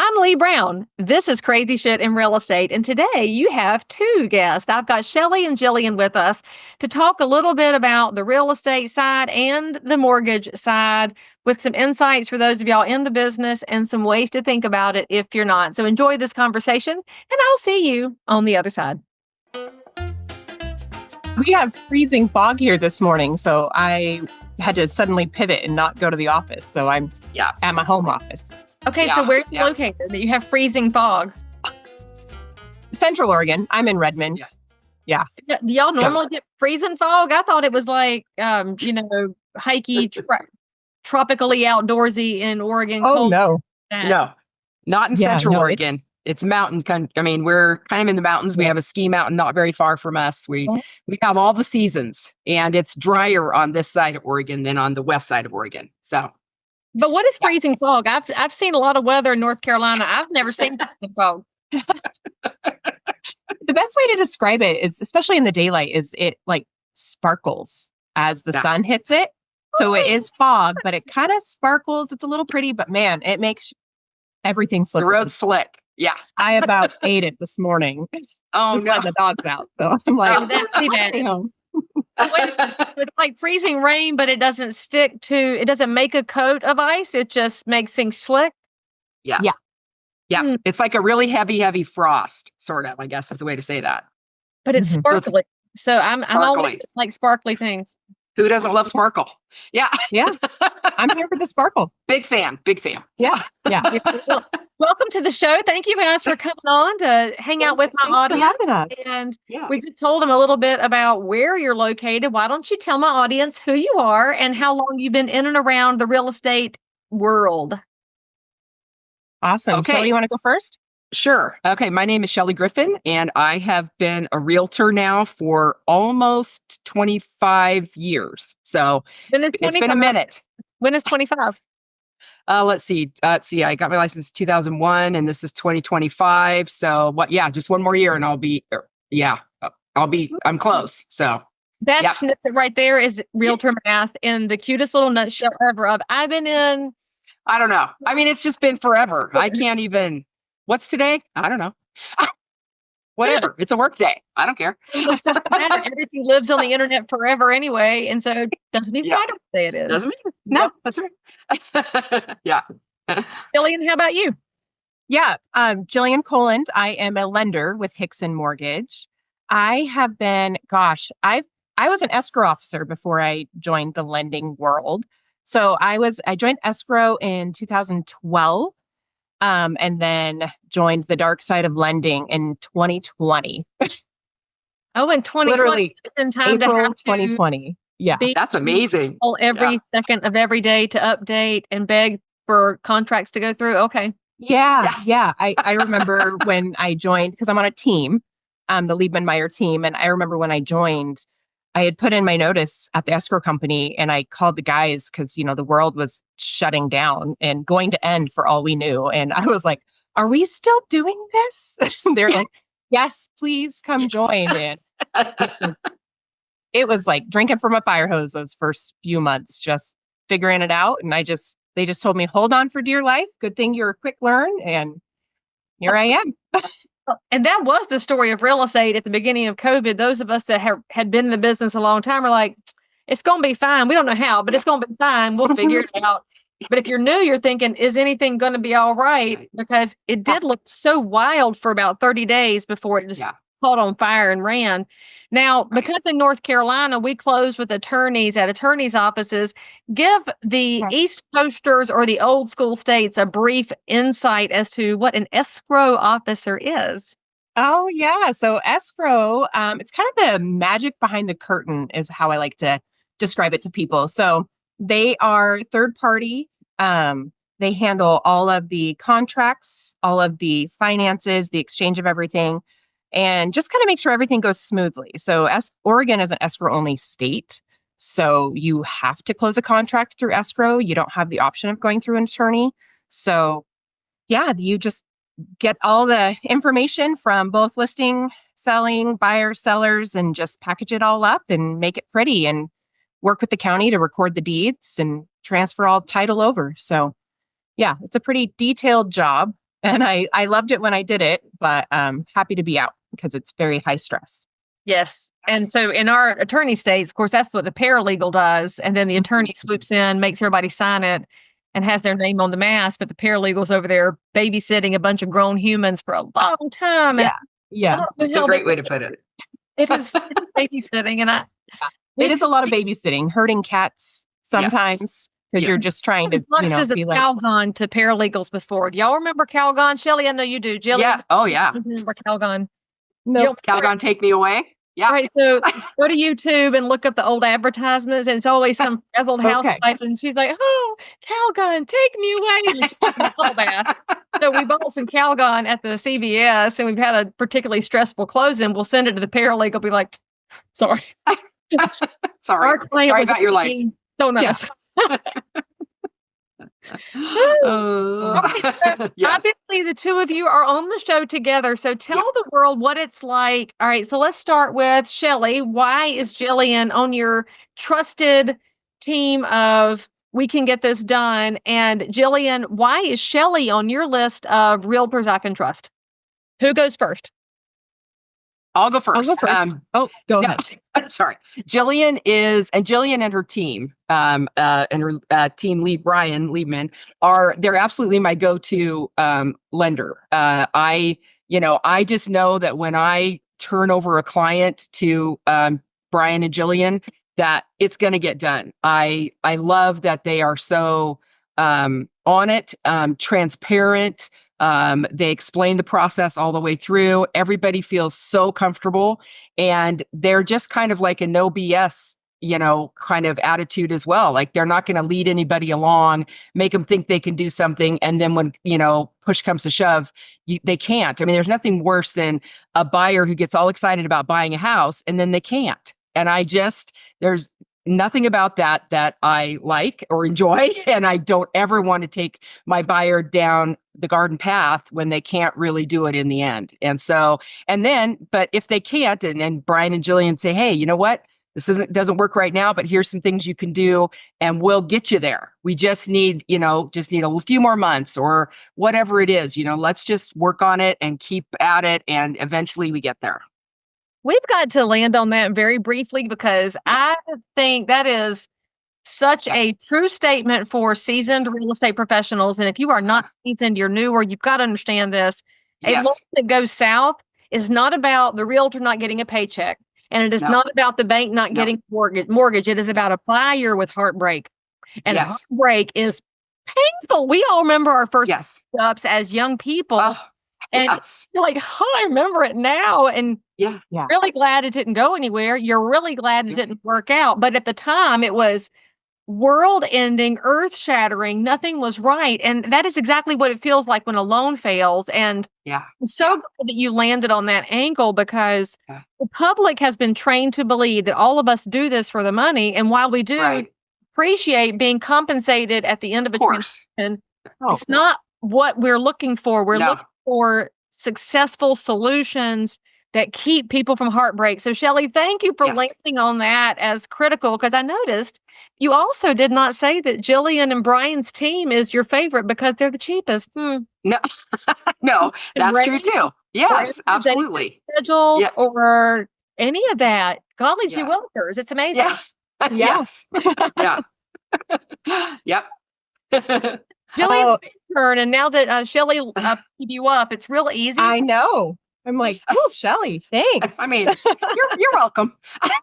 I'm Leigh Brown. This is Crazy Shit in Real Estate. And today you have two guests. I've got Shelley and Jillian with us to talk a little bit about the real estate side and the mortgage side with some insights for those of y'all in the business and some ways to think about it if you're not. So enjoy this conversation and I'll see you on the other side. We have freezing fog here this morning, so I had to suddenly pivot and not go to the office. So I'm at my home office. Okay, so where's you located? You have freezing fog. Central Oregon. I'm in Redmond. Yeah. Do y'all normally get freezing fog? I thought it was like, hikey, tropically outdoorsy in Oregon. Oh, no. No, not in Central Oregon. It's mountain country. I mean, we're kind of in the mountains. We have a ski mountain not very far from us. We have all the seasons, and it's drier on this side of Oregon than on the west side of Oregon. So. But what is freezing fog? I've seen a lot of weather in North Carolina. I've never seen freezing fog. The best way to describe it is, especially in the daylight, is it like sparkles as the sun hits it. So it is fog, but it kind of sparkles. It's a little pretty, but man, it makes everything slippery. The road's slick. Yeah. I about ate it this morning. Oh, just letting the dogs out. So I'm like, that's too bad. So it's like freezing rain, but it doesn't it doesn't make a coat of ice. It just makes things slick. Yeah. It's like a really heavy frost, sort of, I guess is the way to say that. But it's sparkly. So I'm always like sparkly things. Who doesn't love sparkle? Yeah. I'm here for the sparkle. Big fan. Yeah. Welcome to the show. Thank you guys for coming on to hang out with my audience. Thanks for having us. And we just told them a little bit about where you're located. Why don't you tell my audience who you are and how long you've been in and around the real estate world? Awesome. Okay. Shelley, you want to go first? Sure. Okay. My name is Shelley Griffin, and I have been a realtor now for almost 25 years. So it's been a minute. When is 25? Let's see. I got my license in 2001, and this is 2025. So just one more year, and I'm close. So that snippet right there is realtor math in the cutest little nutshell ever. I've been in. I don't know. I mean, it's just been forever. I can't even. What's today? I don't know. Whatever. It's a work day. I don't care. Everything lives on the internet forever anyway. And so it doesn't even matter what day it is. Doesn't matter. No, that's right. Yeah. Jillian, how about you? Yeah. Jillian Koland. I am a lender with Hickson Mortgage. I have been, I was an escrow officer before I joined the lending world. So I joined escrow in 2012. And then joined the dark side of lending in 2020. Oh, in 2020. Literally, in time April 2020. Yeah. That's amazing. Every second of every day to update and beg for contracts to go through. Okay. Yeah. I remember when I joined, because I'm on a team, the Liebman Meyer team. And I remember when I joined, I had put in my notice at the escrow company and I called the guys because, the world was shutting down and going to end for all we knew. And I was like, are we still doing this? They're like, yes, please come join. And it was like drinking from a fire hose those first few months, just figuring it out. And they just told me, hold on for dear life. Good thing you're a quick learn. And here I am. And that was the story of real estate at the beginning of COVID. Those of us that had been in the business a long time are like, it's going to be fine. We don't know how, but it's going to be fine. We'll figure it out. But if you're new, you're thinking, is anything going to be all right? Because it did look so wild for about 30 days before it just caught on fire and ran. Now, because in North Carolina, we close with attorneys at attorneys' offices. Give the East Coasters or the old school states a brief insight as to what an escrow officer is. Oh, yeah. So escrow, it's kind of the magic behind the curtain is how I like to describe it to people. So they are third party. They handle all of the contracts, all of the finances, the exchange of everything, and just kind of make sure everything goes smoothly. So Oregon is an escrow only state. So you have to close a contract through escrow. You don't have the option of going through an attorney. So you just get all the information from both listing, selling, buyers, sellers, and just package it all up and make it pretty and work with the county to record the deeds and transfer all title over. So it's a pretty detailed job. And I loved it when I did it, but happy to be out because it's very high stress. Yes. And so in our attorney states, of course, that's what the paralegal does. And then the attorney swoops in, makes everybody sign it, and has their name on the mask. But the paralegal's over there babysitting a bunch of grown humans for a long time. Yeah. It's a great way to put it. It is babysitting. And it is a lot of babysitting, herding cats sometimes because you're just trying to, be like Calgon to paralegals before. Do y'all remember Calgon? Shelley, I know you do. Jillian? Yeah. Oh, yeah. Remember Calgon? No. Calgon, take me away. Yeah. All right. So go to YouTube and look up the old advertisements, and it's always some frazzled housewife, and she's like, "Oh, Calgon, take me away." And she's taking a bubble bath. So we bought some Calgon at the CVS, and we've had a particularly stressful closing. We'll send it to the paralegal. Be like, "Sorry, sorry about your life. So nice." Obviously, the two of you are on the show together. So tell the world what it's like. All right. So let's start with Shelley. Why is Jillian on your trusted team of we can get this done? And Jillian, why is Shelley on your list of realtors I can trust? Who goes first? I'll go first. Go ahead. Sorry. Jillian and her team, and her team lead, Brian Liebman, they're absolutely my go-to lender. I just know that when I turn over a client to Brian and Jillian, that it's going to get done. I love that they are so on it, transparent. They explain the process all the way through. Everybody feels so comfortable, and they're just kind of like a no BS, kind of attitude as well. Like they're not going to lead anybody along, make them think they can do something. And then when, push comes to shove, they can't. I mean, there's nothing worse than a buyer who gets all excited about buying a house and then they can't. And there's nothing about that I like or enjoy. And I don't ever want to take my buyer down the garden path when they can't really do it in the end. But if they can't, and Brian and Jillian say, hey, you know what? This doesn't work right now, but here's some things you can do and we'll get you there. We just need a few more months or whatever it is, let's just work on it and keep at it. And eventually we get there. We've got to land on that very briefly because I think that is such a true statement for seasoned real estate professionals. And if you are not seasoned, you're newer, you've got to understand this. Yes. A loan that goes south is not about the realtor not getting a paycheck. And it is not about the bank not getting mortgage. It is about a buyer with heartbreak. And heartbreak is painful. We all remember our first ups as young people. And you're like, I remember it now. And really glad it didn't go anywhere. You're really glad it didn't work out. But at the time, it was world-ending, earth-shattering. Nothing was right. And that is exactly what it feels like when a loan fails. And I'm so glad that you landed on that angle because the public has been trained to believe that all of us do this for the money. And while we do appreciate being compensated at the end of a transaction, it's not what we're looking for. We're looking for successful solutions that keep people from heartbreak. So Shelley, thank you for landing on that as critical because I noticed you also did not say that Jillian and Brian's team is your favorite because they're the cheapest. No, no, that's true too. Yes, absolutely. Schedules or any of that. Golly gee willikers. It's amazing. Yes. Yep. Jillian, turn, and now that Shelley keep you up, it's real easy. I know. I'm like, oh, Shelley, thanks. I mean, you're welcome.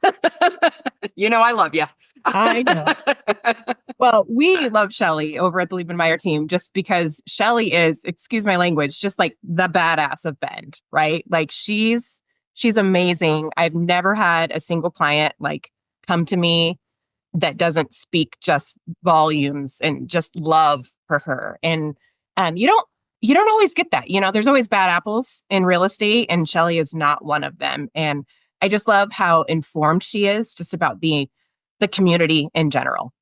I love you. I know. Well, we love Shelley over at the Liebenmeyer team just because Shelley is, excuse my language, just like the badass of Bend, right? Like she's amazing. I've never had a single client like come to me that doesn't speak just volumes and just love for her. And you don't always get that. There's always bad apples in real estate, and Shelley is not one of them. And I just love how informed she is just about the community in general.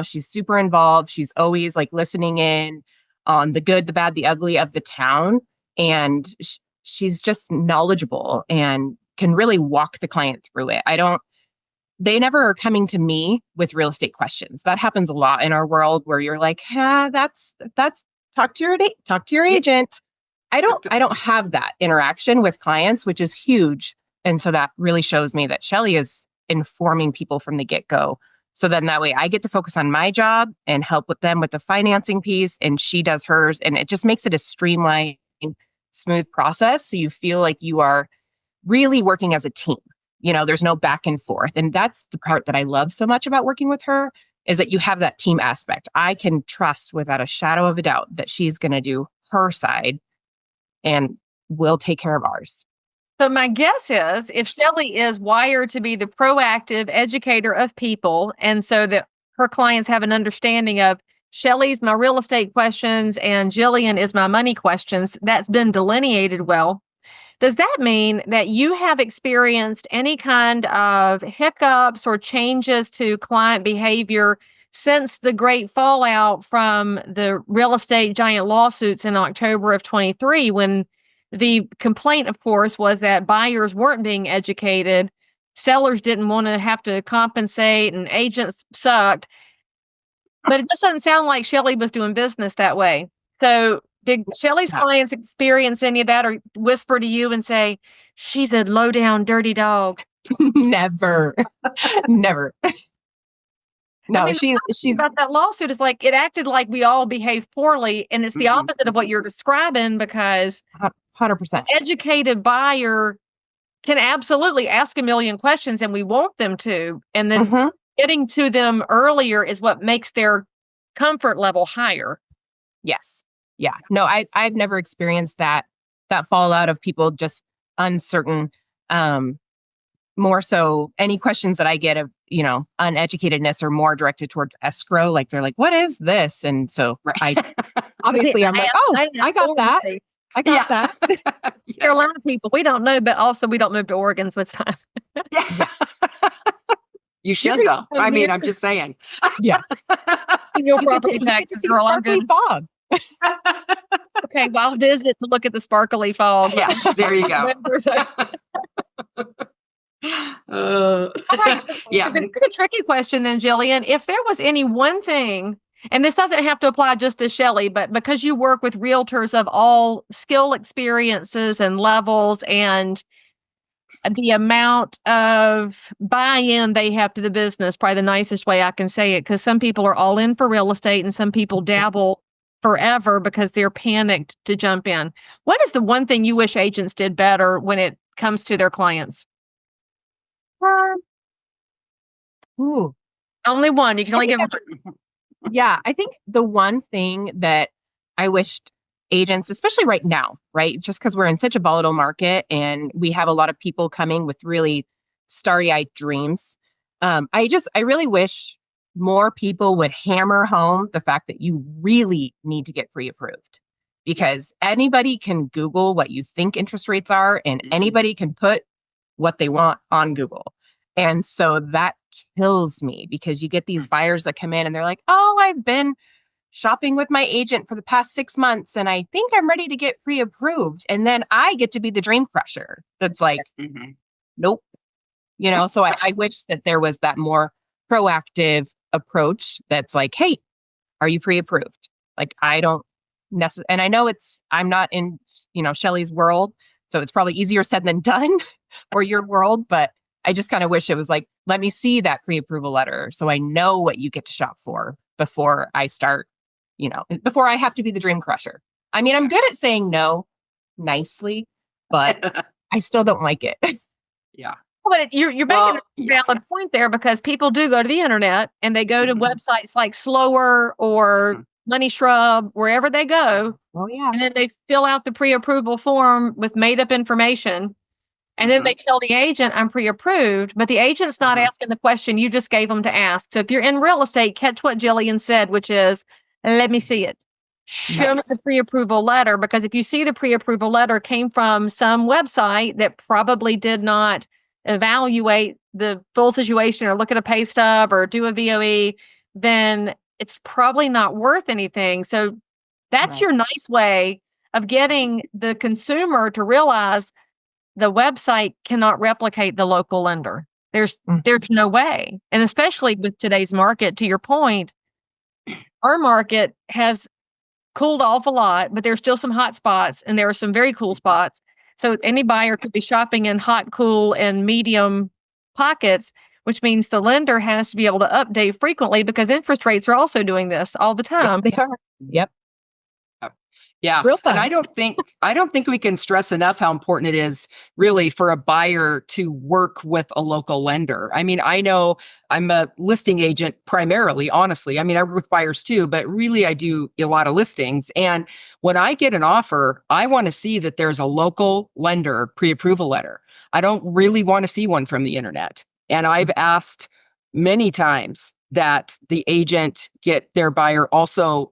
She's super involved. She's always like listening in on the good, the bad, the ugly of the town. And she's just knowledgeable and can really walk the client through it. They never are coming to me with real estate questions. That happens a lot in our world where you're like, that's talk to your agent. I don't have that interaction with clients, which is huge. And so that really shows me that Shelley is informing people from the get-go. So then that way I get to focus on my job and help with them with the financing piece, and she does hers. And it just makes it a streamlined, smooth process. So you feel like you are really working as a team. There's no back and forth. And that's the part that I love so much about working with her, is that you have that team aspect. I can trust without a shadow of a doubt that she's going to do her side and we'll take care of ours. So my guess is, if Shelley is wired to be the proactive educator of people, and so that her clients have an understanding of Shelley's my real estate questions and Jillian is my money questions, that's been delineated well. Does that mean that you have experienced any kind of hiccups or changes to client behavior since the great fallout from the real estate giant lawsuits in October of 23, when the complaint, of course, was that buyers weren't being educated, sellers didn't want to have to compensate, and agents sucked? But it just doesn't sound like Shelley was doing business that way. So did Shelley's clients experience any of that, or whisper to you and say, she's a low down, dirty dog? Never. Never. No, she's about that lawsuit is like, it acted like we all behaved poorly. And it's the opposite of what you're describing, because 100%. educated buyer can absolutely ask a million questions, and we want them to. And then getting to them earlier is what makes their comfort level higher. Yes. Yeah. No, I've never experienced that fallout of people just uncertain. More so any questions that I get of, uneducatedness are more directed towards escrow. Like they're like, what is this? And so I'm like, I got that. I got that. Yes. There are a lot of people we don't know, but also we don't move to Oregon, so it's fine. You should though. I mean, I'm just saying. Yeah. Your property taxes are all good. Fog. Okay, well, I'll visit to look at the sparkly fog. Yeah, there you go. Yeah. It's a tricky question then, Jillian. If there was any one thing, and this doesn't have to apply just to Shelley, but because you work with realtors of all skill experiences and levels, and the amount of buy-in they have to the business, probably the nicest way I can say it, because some people are all in for real estate and some people dabble forever because they're panicked to jump in. What is the one thing you wish agents did better when it comes to their clients? Only one. You can only give them. Yeah, I think the one thing that I wished agents, especially right now, right? Just because we're in such a volatile market and we have a lot of people coming with really starry-eyed dreams. I really wish more people would hammer home the fact that you really need to get pre-approved, because anybody can Google what you think interest rates are, and anybody can put what they want on Google. And so that kills me, because you get these buyers that come in and they're like, oh, I've been shopping with my agent for the past 6 months and I think I'm ready to get pre-approved. And then I get to be the dream crusher. That's like, nope. So I wish that there was that more proactive approach that's like, hey, are you pre-approved? Like, I don't necessarily, and I know I'm not in, Shelley's world, so it's probably easier said than done for your world, but I just kind of wish it was like, let me see that pre-approval letter so I know what you get to shop for before I start, before I have to be the dream crusher. I mean, I'm good at saying no nicely, but I still don't like it. Yeah. But you're making a valid point there, because people do go to the internet and they go to websites like Slower or Money Shrub, wherever they go. Oh, yeah. And then they fill out the pre-approval form with made up information. And then they tell the agent, I'm pre-approved, but the agent's not asking the question you just gave them to ask. So if you're in real estate, catch what Jillian said, which is, let me see it. Show me the pre-approval letter, because if you see the pre-approval letter came from some website that probably did not evaluate the full situation or look at a pay stub or do a VOE, then it's probably not worth anything. So that's your nice way of getting the consumer to realize the website cannot replicate the local lender. There's no way. And especially with today's market, to your point, our market has cooled off a lot, but there's still some hot spots and there are some very cool spots. So any buyer could be shopping in hot, cool, and medium pockets, which means the lender has to be able to update frequently because interest rates are also doing this all the time. Yes, they are. Yep. Yeah. Real fun. And I don't think we can stress enough how important it is really for a buyer to work with a local lender. I mean, I know I'm a listing agent primarily, honestly. I mean, I work with buyers too, but really I do a lot of listings. And when I get an offer, I want to see that there's a local lender pre-approval letter. I don't really want to see one from the internet. And I've asked many times that the agent get their buyer also,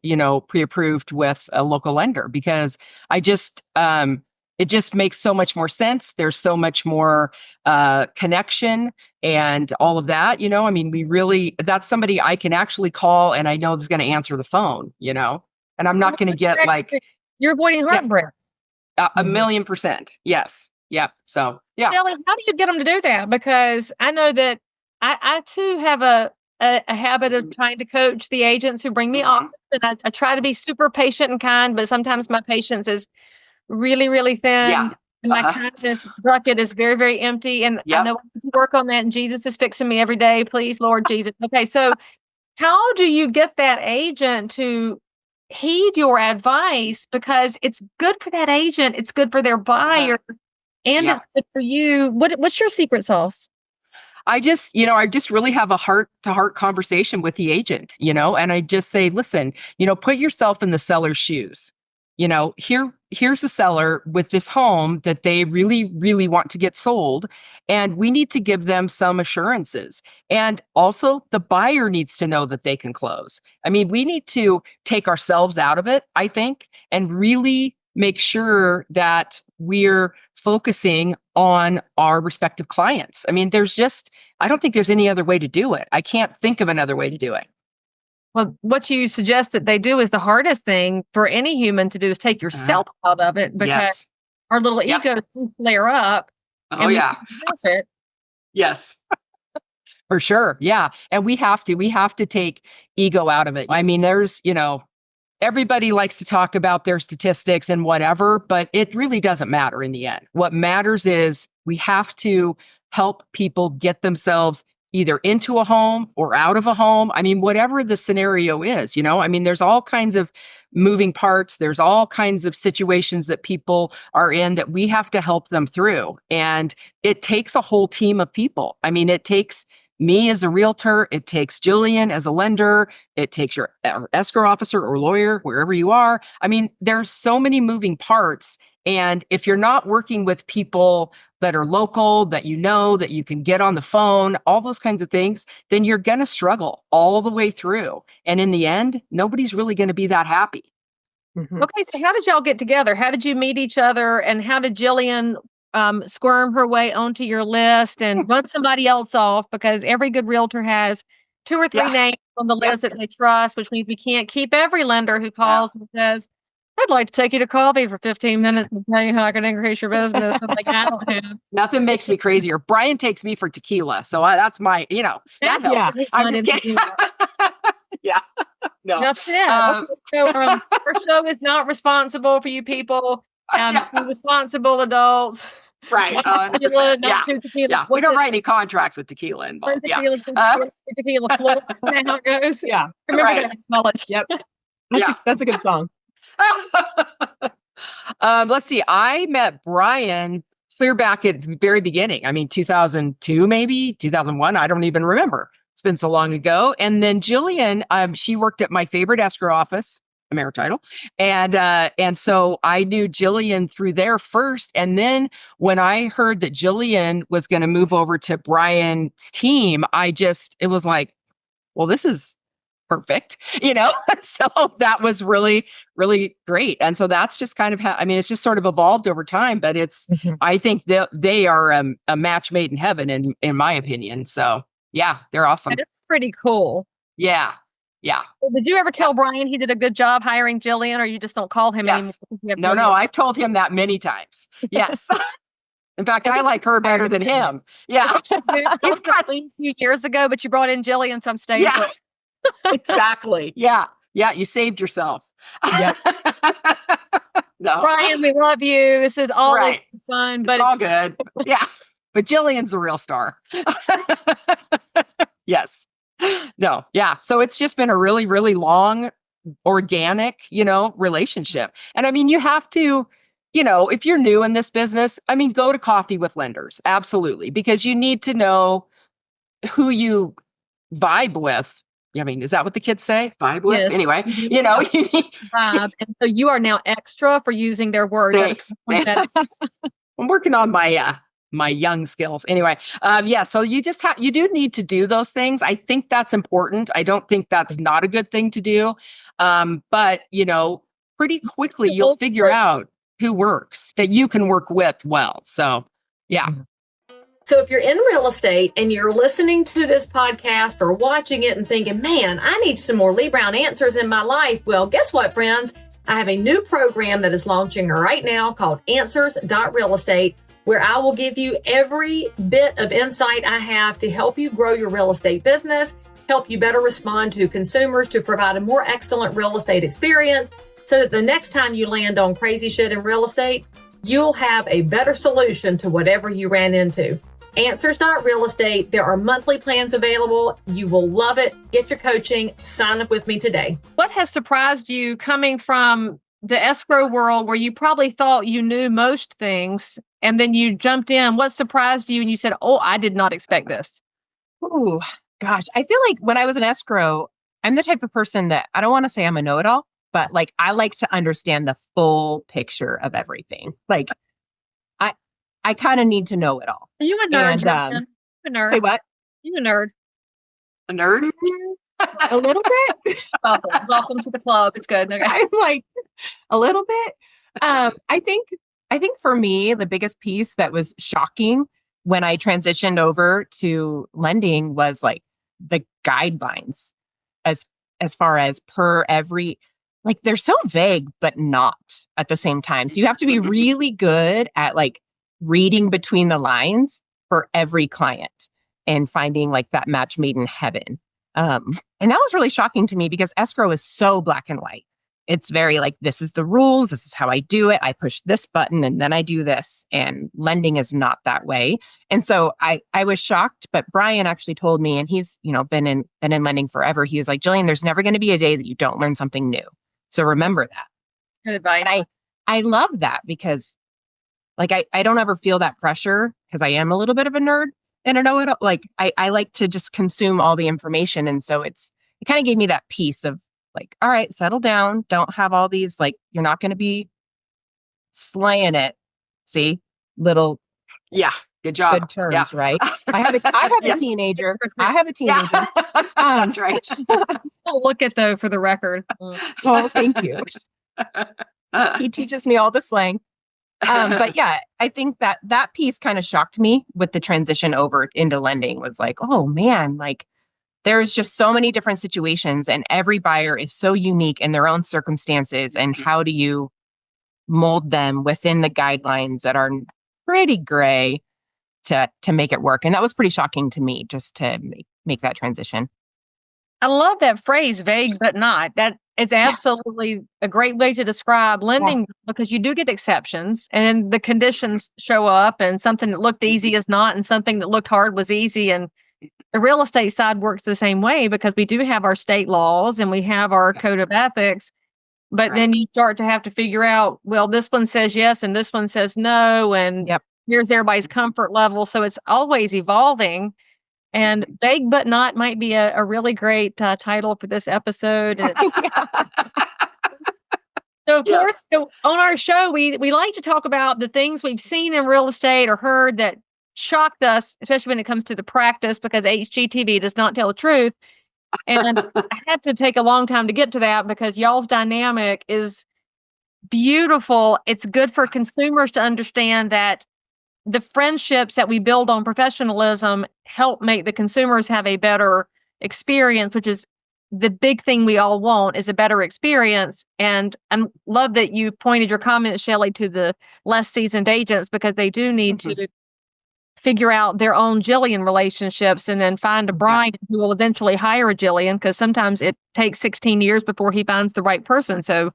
pre-approved with a local lender, because I just, it just makes so much more sense. There's so much more connection and all of that, I mean, that's somebody I can actually call and I know is going to answer the phone, and I'm not going to get you're avoiding heartbreak. Yeah, 1,000,000%. Yes. Yeah. So, yeah. Shelley, how do you get them to do that? Because I know that I too have a habit of trying to coach the agents who bring me on. And I try to be super patient and kind, but sometimes my patience is really, really thin. Yeah. And my kindness bucket is very, very empty. And I know I have to work on that. And Jesus is fixing me every day. Please, Lord Jesus. Okay. So how do you get that agent to heed your advice? Because it's good for that agent. It's good for their buyer. And it's good for you. What's your secret sauce? I just really have a heart-to-heart conversation with the agent, and I just say, listen, put yourself in the seller's shoes. Here's a seller with this home that they really, really want to get sold, and we need to give them some assurances. And also the buyer needs to know that they can close. I mean, we need to take ourselves out of it, I think, and really make sure that we're focusing on our respective clients. I mean, I don't think there's any other way to do it. I can't think of another way to do it. Well, what you suggest that they do is the hardest thing for any human to do is take yourself out of it, because our little egos flare up. Oh, yeah. Yes. For sure. Yeah. And we have to take ego out of it. I mean, there's, everybody likes to talk about their statistics and whatever, but it really doesn't matter in the end. What matters is we have to help people get themselves either into a home or out of a home. I mean, whatever the scenario is, I mean, there's all kinds of moving parts. There's all kinds of situations that people are in that we have to help them through. And it takes a whole team of people. I mean, it takes me as a realtor, it takes Jillian as a lender, it takes your escrow officer or lawyer, wherever you are. I mean, there's so many moving parts. And if you're not working with people that are local, that that you can get on the phone, all those kinds of things, then you're going to struggle all the way through. And in the end, nobody's really going to be that happy. Mm-hmm. Okay, so how did y'all get together? How did you meet each other? And how did Jillian squirm her way onto your list and run somebody else off? Because every good realtor has 2 or 3 names on the list that they trust, which means we can't keep every lender who calls and says, I'd like to take you to coffee for 15 minutes and tell you how I can increase your business. I'm like, I don't have. Nothing makes me crazier. Brian takes me for tequila. So that's my, that helps. I'm just kidding. Yeah. No. That's it. So our show is not responsible for you people. Responsible adults. Right. Tequila, not too tequila. Yeah. We don't write any contracts with tequila involved. Tequila float. That's how it goes. Yeah. Remember that in college. Yep. That's a good song. Let's see. I met Brian clear back at the very beginning. I mean, 2002, maybe 2001. I don't even remember. It's been so long ago. And then Jillian, she worked at my favorite escrow office, Amerititle. And so I knew Jillian through there first. And then when I heard that Jillian was going to move over to Brian's team, it was like, well, this is perfect, so that was really, really great. And so that's just kind of how, I mean, it's just sort of evolved over time, but I think they are a match made in heaven in my opinion. So yeah, they're awesome. That's pretty cool. Yeah. Yeah. Well, did you ever tell Brian he did a good job hiring Jillian, or you just don't call him anymore? No, I've told him that many times. Yes. In fact, I like her better than him. Yeah. He's got a few years ago, but you brought in Jillian, so I'm staying. Yeah. Exactly. Yeah. Yeah, you saved yourself. Yep. No. Brian, we love you. This is all Right. fun, but It's all good. Yeah. But Jillian's a real star. Yes. No. Yeah. So it's just been a really, really long, organic, relationship. And I mean, you have to, if you're new in this business, I mean, go to coffee with lenders. Absolutely. Because you need to know who you vibe with. I mean, is that what the kids say? Vibe with? Yes. Anyway, Mhm. you need vibe. And so you are now extra for using their words. Thanks. I'm working on my young skills. Anyway, so you do need to do those things. I think that's important. I don't think that's not a good thing to do. But pretty quickly you'll figure out who works that you can work with well. So, yeah. So if you're in real estate and you're listening to this podcast or watching it and thinking, man, I need some more Leigh Brown answers in my life. Well, guess what, friends? I have a new program that is launching right now called Answers.Real Estate, where I will give you every bit of insight I have to help you grow your real estate business, help you better respond to consumers, to provide a more excellent real estate experience so that the next time you land on crazy shit in real estate, you'll have a better solution to whatever you ran into. Answers.Real Estate. There are monthly plans available. You will love it. Get your coaching. Sign up with me today. What has surprised you coming from the escrow world where you probably thought you knew most things and then you jumped in? What surprised you and you said, oh, I did not expect this? Oh, gosh. I feel like when I was in escrow, I'm the type of person that I don't want to say I'm a know-it-all, but like I like to understand the full picture of everything. Like I kind of need to know it all. Are you a nerd? And, a nerd. Say what? You a nerd? A nerd? A little bit. Welcome to the club. It's good. Okay. I'm like a little bit. I think for me, the biggest piece that was shocking when I transitioned over to lending was like the guidelines as far as per every, like they're so vague, but not at the same time. So you have to be really good at like reading between the lines for every client and finding like that match made in heaven. And that was really shocking to me because escrow is so black and white. It's very like, this is the rules. This is how I do it. I push this button and then I do this. And lending is not that way. And so I was shocked, but Brian actually told me, and he's, been in lending forever. He was like, Jillian, there's never going to be a day that you don't learn something new. So remember that. Good advice. And I love that because like, I don't ever feel that pressure because I am a little bit of a nerd and I know it. Like, I like to just consume all the information. And so it kind of gave me that piece of like, all right, settle down. Don't have all these, like, you're not going to be slaying it. See, little. Yeah. Good job. Good terms, Yeah. right? I have a teenager. I have a teenager. Yeah. That's right. I'll look at though for the record. Oh, thank you. He teaches me all the slang. But yeah, I think that piece kind of shocked me with the transition over into lending was like, oh man, like there's just so many different situations and every buyer is so unique in their own circumstances. And how do you mold them within the guidelines that are pretty gray to make it work? And that was pretty shocking to me just to make that transition. I love that phrase, vague but not. That is absolutely a great way to describe lending because you do get exceptions and the conditions show up and something that looked easy is not and something that looked hard was easy. And the real estate side works the same way because we do have our state laws and we have our code of ethics. But then you start to have to figure out, well, this one says yes and this one says no. And here's everybody's comfort level. So it's always evolving. And vague but not might be a really great title for this episode. So, of course, on our show, we like to talk about the things we've seen in real estate or heard that shocked us, especially when it comes to the practice, because HGTV does not tell the truth. And I had to take a long time to get to that because y'all's dynamic is beautiful. It's good for consumers to understand that the friendships that we build on professionalism help make the consumers have a better experience, which is the big thing we all want is a better experience. And I love that you pointed your comments, Shelley, to the less seasoned agents because they do need to figure out their own Jillian relationships and then find a bride who will eventually hire a Jillian, because sometimes it takes 16 years before he finds the right person. So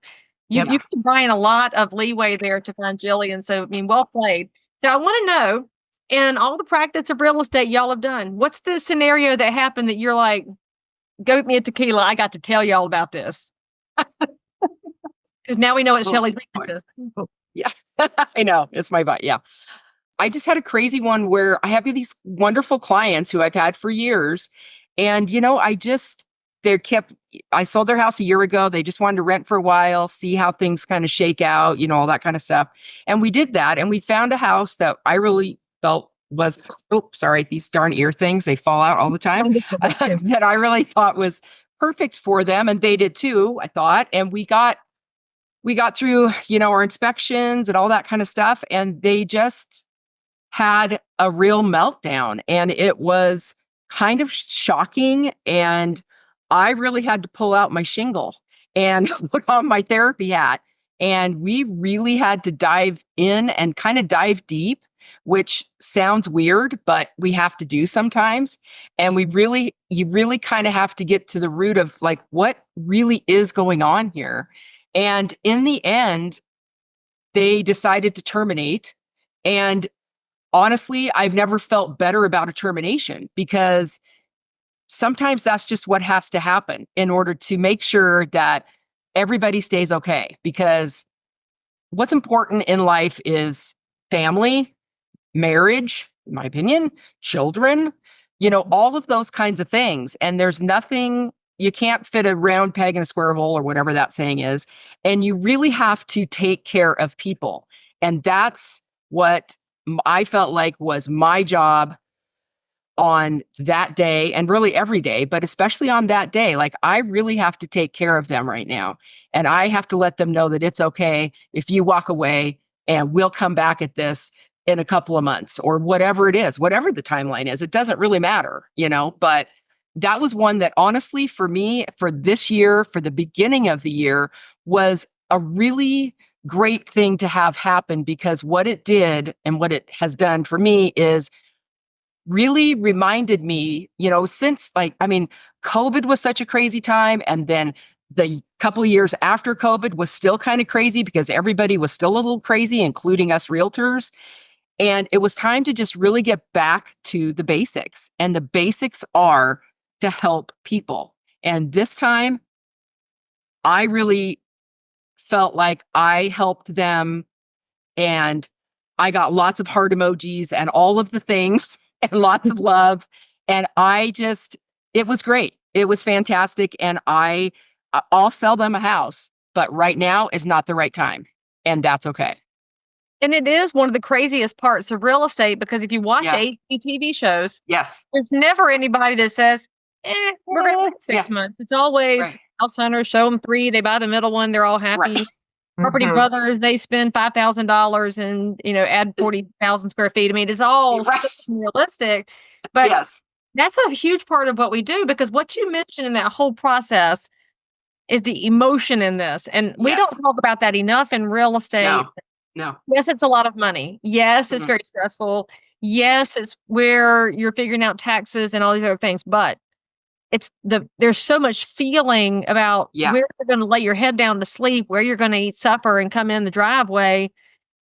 you give Brian a lot of leeway there to find Jillian. So, I mean, well played. So I want to know, in all the practice of real estate y'all have done, what's the scenario that happened that you're like, go me a tequila, I got to tell y'all about this? Because now we know what Shelley's weakness is. Yeah, I know. It's my butt. Yeah. I just had a crazy one where I have these wonderful clients who I've had for years. And, I sold their house a year ago. They just wanted to rent for a while, see how things kind of shake out, all that kind of stuff. And we did that. And we found a house that I really felt was, these darn ear things, they fall out all the time, that I really thought was perfect for them. And they did too, I thought. And we got through, our inspections and all that kind of stuff. And they just had a real meltdown, and it was kind of shocking. And I really had to pull out my shingle and put on my therapy hat. And we really had to dive in and kind of dive deep, which sounds weird, but we have to do sometimes. And you really kind of have to get to the root of like, what really is going on here. And in the end, they decided to terminate. And honestly, I've never felt better about a termination, because sometimes that's just what has to happen in order to make sure that everybody stays okay. Because what's important in life is family, marriage, in my opinion, children, all of those kinds of things. And there's nothing, you can't fit a round peg in a square hole, or whatever that saying is. And you really have to take care of people. And that's what I felt like was my job on that day, and really every day, but especially on that day. Like, I really have to take care of them right now. And I have to let them know that it's okay if you walk away, and we'll come back at this in a couple of months, or whatever it is, whatever the timeline is. It doesn't really matter, but that was one that honestly, for me, for this year, for the beginning of the year, was a really great thing to have happen, because what it did and what it has done for me is really reminded me, since COVID was such a crazy time. And then the couple of years after COVID was still kind of crazy, because everybody was still a little crazy, including us realtors. And it was time to just really get back to the basics. And the basics are to help people. And this time, I really felt like I helped them, and I got lots of heart emojis and all of the things and lots of love. And it was great. It was fantastic. And I'll sell them a house, but right now is not the right time. And that's okay. And it is one of the craziest parts of real estate, because if you watch TV shows, yes, there's never anybody that says, we're going to wait 6 months. It's always house hunters, show them 3, they buy the middle one, they're all happy. Right. Property Brothers, they spend $5,000 and, add 40,000 square feet. I mean, it's all realistic, but that's a huge part of what we do, because what you mentioned in that whole process is the emotion in this. And we don't talk about that enough in real estate. No. Yes, it's a lot of money. Yes, it's very stressful. Yes, it's where you're figuring out taxes and all these other things, but there's so much feeling about where you're going to lay your head down to sleep, where you're going to eat supper and come in the driveway.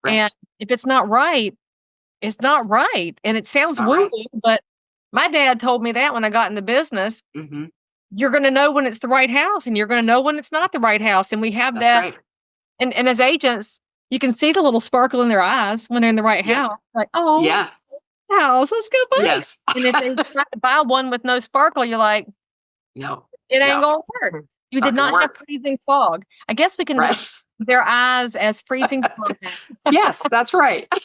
Right. And if it's not right, it's not right. And it sounds woo, but my dad told me that when I got in the business. Mm-hmm. You're going to know when it's the right house, and you're going to know when it's not the right house. And we have that. Right. And as agents, you can see the little sparkle in their eyes when they're in the right house. Like, house, let's go buy it. And if they try to buy one with no sparkle, you're like, no, it ain't going to work. You did not have freezing fog. I guess we can just their eyes as freezing fog. Yes, that's right. Is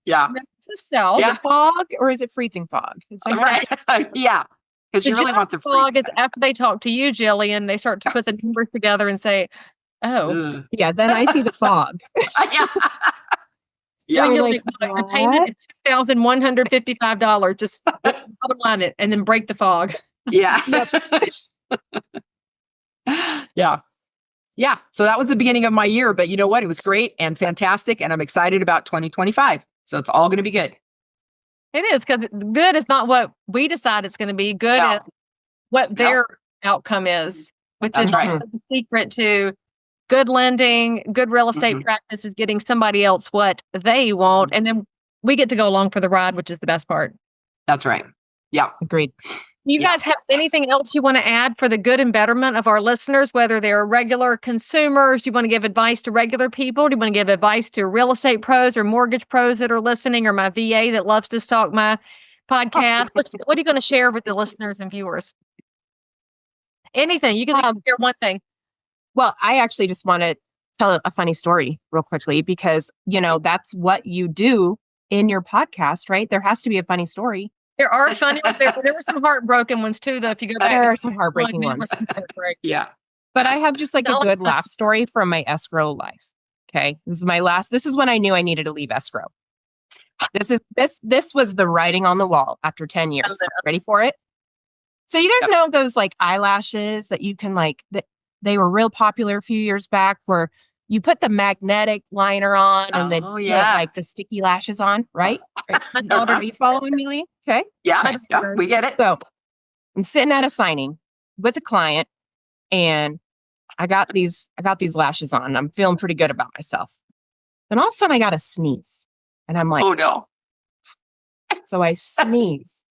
it fog, or is it freezing fog? It's like yeah. Because you really want the fog. It's after they talk to you, Jillian, they start to put the numbers together and say, oh. Yeah, then I see the fog. Like, a payment of $2,155. Just bottom line it and then break the fog. Yeah. Yeah. So that was the beginning of my year. But you know what? It was great and fantastic. And I'm excited about 2025. So it's all going to be good. It is, because good is not what we decide it's going to be. Good is what their outcome is, which That's is right. the secret to good lending, good real estate practice is getting somebody else what they want. And then we get to go along for the ride, which is the best part. That's right. Yeah. Agreed. You guys have anything else you want to add for the good and betterment of our listeners, whether they're regular consumers? Do you want to give advice to regular people? Do you want to give advice to real estate pros or mortgage pros that are listening, or my VA that loves to stalk my podcast? What are you going to share with the listeners and viewers? Anything. You can share one thing. Well, I actually just want to tell a funny story real quickly, because, that's what you do in your podcast, right? There has to be a funny story. There are funny. There were some heartbroken ones too, though. If you go back, there are some heartbreaking ones. Yeah, but I have just like a good laugh story from my escrow life. Okay, this is my last. This is when I knew I needed to leave escrow. This was the writing on the wall after 10 years. Ready for it? So you guys know those like eyelashes that you can they were real popular a few years back, where you put the magnetic liner on and then put like the sticky lashes on, right? Are you following me, Leigh? Okay. Yeah, we get it. So I'm sitting at a signing with a client, and I got these lashes on. And I'm feeling pretty good about myself. Then all of a sudden I got a sneeze, and I'm like, oh no. So I sneeze,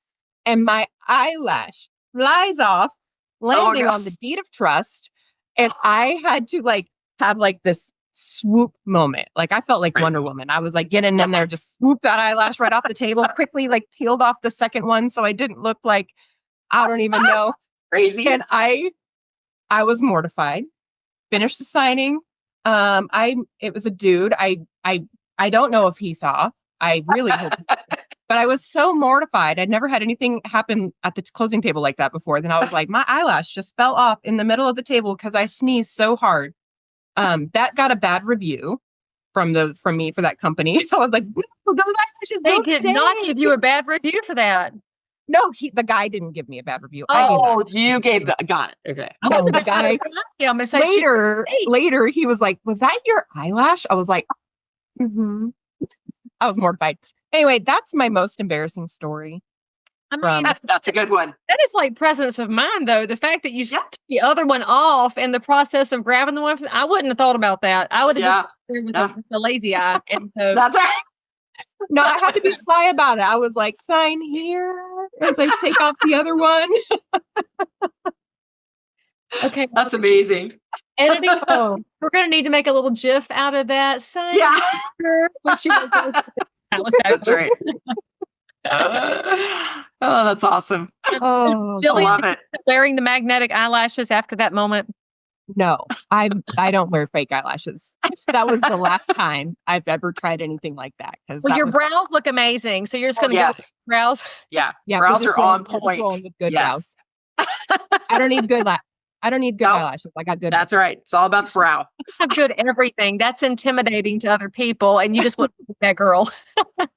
and my eyelash flies off, landing on the deed of trust, and I had to have this swoop moment. I felt like Wonder Woman. I was getting in there, just swooped that eyelash right off the table, quickly peeled off the second one so I didn't look like I don't even know. Crazy. And I was mortified. Finished the signing. It was a dude. I don't know if he saw. I really hope. But I was so mortified. I'd never had anything happen at the closing table like that before. Then I was like, my eyelash just fell off in the middle of the table because I sneezed so hard. That got a bad review from me for that company. So I was like, no, those eyelashes they did not give you a bad review for that. No, the guy didn't give me a bad review. Oh, you gave got it. Okay. No, the guy later he was like, was that your eyelash? I was like, I was mortified. Anyway, that's my most embarrassing story. I mean, that's a good one. That is presence of mind, though. The fact that you took the other one off in the process of grabbing the one, I wouldn't have thought about that. I would have just with the lazy eye. And so that's right. No, I had to be sly about it. I was like, sign here as I take off the other one. Okay. That's amazing. Editing. We're going to need to make a little GIF out of that. Sign here. That's right. Oh, that's awesome. Oh, I love it. Wearing the magnetic eyelashes after that moment? No, I don't wear fake eyelashes. That was the last time I've ever tried anything like that. Well, your brows look amazing. So you're just going to go with brows? Yeah. Brows are on point. With good brows. I don't need good eyelashes. I got good. That's right. It's all about the brow. Have good everything. That's intimidating to other people. And you just want to be that girl.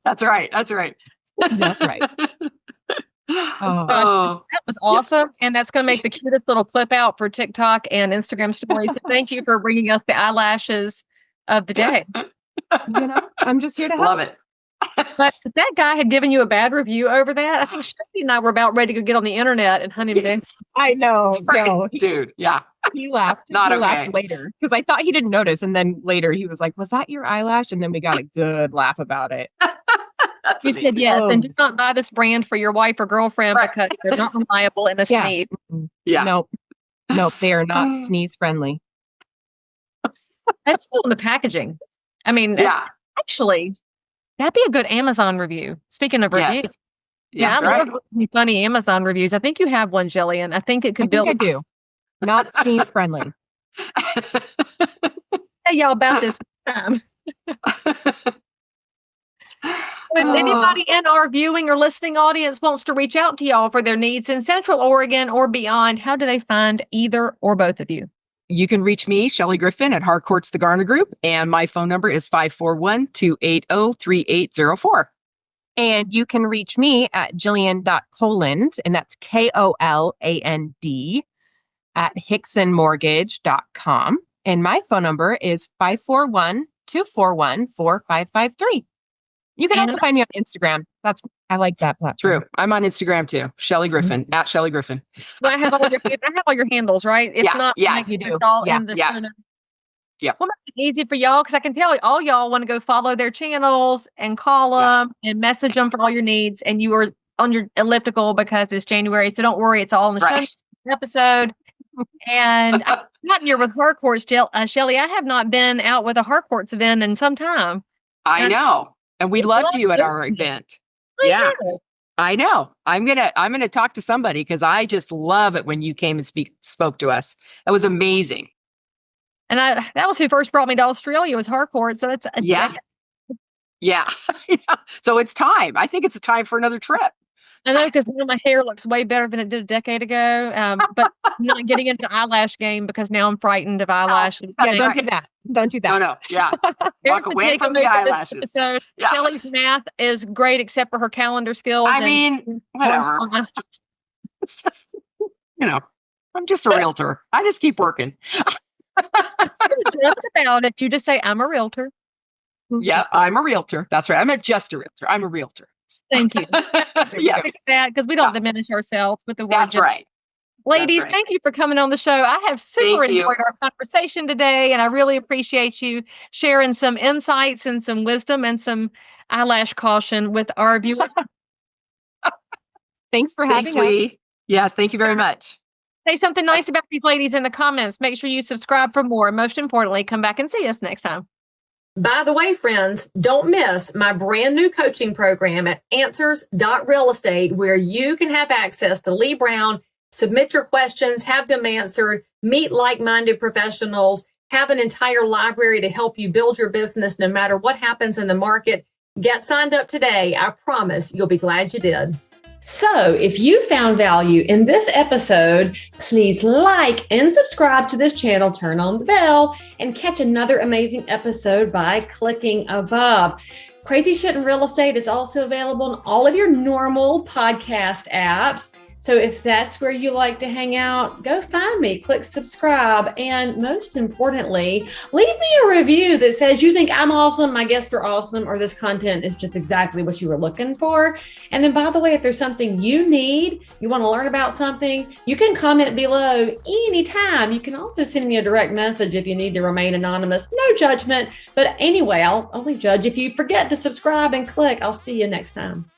That's right. That's right. That's right. Gosh, that was awesome. And that's going to make the cutest little clip out for TikTok and Instagram stories. So thank you for bringing us the eyelashes of the day. I'm just here to help. Love it. But if that guy had given you a bad review over that, I think Shelley and I were about ready to go get on the internet and hunt him down. I know. No. Dude, yeah. He laughed. Laughed later because I thought he didn't notice. And then later he was like, was that your eyelash? And then we got a good laugh about it. That's you said yes, and do not buy this brand for your wife or girlfriend because they're not reliable in a sneeze. Yeah. Nope, they are not sneeze friendly. That's cool in the packaging. I mean, actually, that'd be a good Amazon review. Speaking of reviews. I love funny Amazon reviews. I think you have one, Jillian. I think it could build. I do. Not sneeze friendly. Hey, y'all about this time. If anybody in our viewing or listening audience wants to reach out to y'all for their needs in Central Oregon or beyond, how do they find either or both of you? You can reach me, Shelley Griffin, at Harcourt's The Garner Group, and my phone number is 541-280-3804. And you can reach me at Jillian.Koland, and that's Koland at HicksonMortgage.com. And my phone number is 541-241-4553. You can And- also find me on Instagram. I like that platform. True. I'm on Instagram too. Shelley Griffin at Shelley Griffin. Well, I have all your handles, right? If not, yeah, make you sure it's do. all Yeah, in the yeah. show notes. Yep. We'll make it easy for y'all because I can tell all y'all want to go follow their channels and call them and message them for all your needs. And you are on your elliptical because it's January, so don't worry, it's all in the show Right. notes episode. And I've gotten here with Harcourts, Shelley. I have not been out with a Harcourts event in some time. I know. And we It's loved not you at good. our event. I Yeah. know. I know. I'm gonna talk to somebody because I just love it when you came and spoke to us. That was amazing. And that was who first brought me to Australia was Harcourt. So that's a Yeah. Yeah. So it's time. I think it's a time for another trip. I know because now my hair looks way better than it did a decade ago. But I'm not getting into the eyelash game because now I'm frightened of eyelashes. Yeah, That's don't right. do that. Don't do that. No. Yeah. Here's Walk the away from the takeaway this eyelashes. episode. Yeah. Shelley's math is great except for her calendar skills. I and- mean, whatever. It's just, I'm just a realtor. I just keep working. Just about it. You just say, I'm a realtor. Yeah, I'm a realtor. That's right. I'm not just a realtor. I'm a realtor. Thank you. Yes, Fix that because we don't diminish ourselves with the word. that's right. Ladies, right. thank you for coming on the show. I have super Thank you. enjoyed our conversation today, and I really appreciate you sharing some insights and some wisdom and some eyelash caution with our viewers. Thanks for having Thanks, us. Leigh. Yes, thank you very much. Say something nice about these ladies in the comments. Make sure you subscribe for more. And most importantly, come back and see us next time. By the way, friends, don't miss my brand new coaching program at answers.realestate, where you can have access to Leigh Brown, submit your questions, have them answered, meet like-minded professionals, have an entire library to help you build your business no matter what happens in the market. Get signed up today. I promise you'll be glad you did. So if you found value in this episode, please like and subscribe to this channel, turn on the bell, and catch another amazing episode by clicking above. Crazy Shit in Real Estate is also available on all of your normal podcast apps. So if that's where you like to hang out, go find me, click subscribe, and most importantly, leave me a review that says you think I'm awesome, my guests are awesome, or this content is just exactly what you were looking for. And then, by the way, if there's something you need, you want to learn about something, you can comment below anytime. You can also send me a direct message if you need to remain anonymous. No judgment. But anyway, I'll only judge if you forget to subscribe and click. I'll see you next time.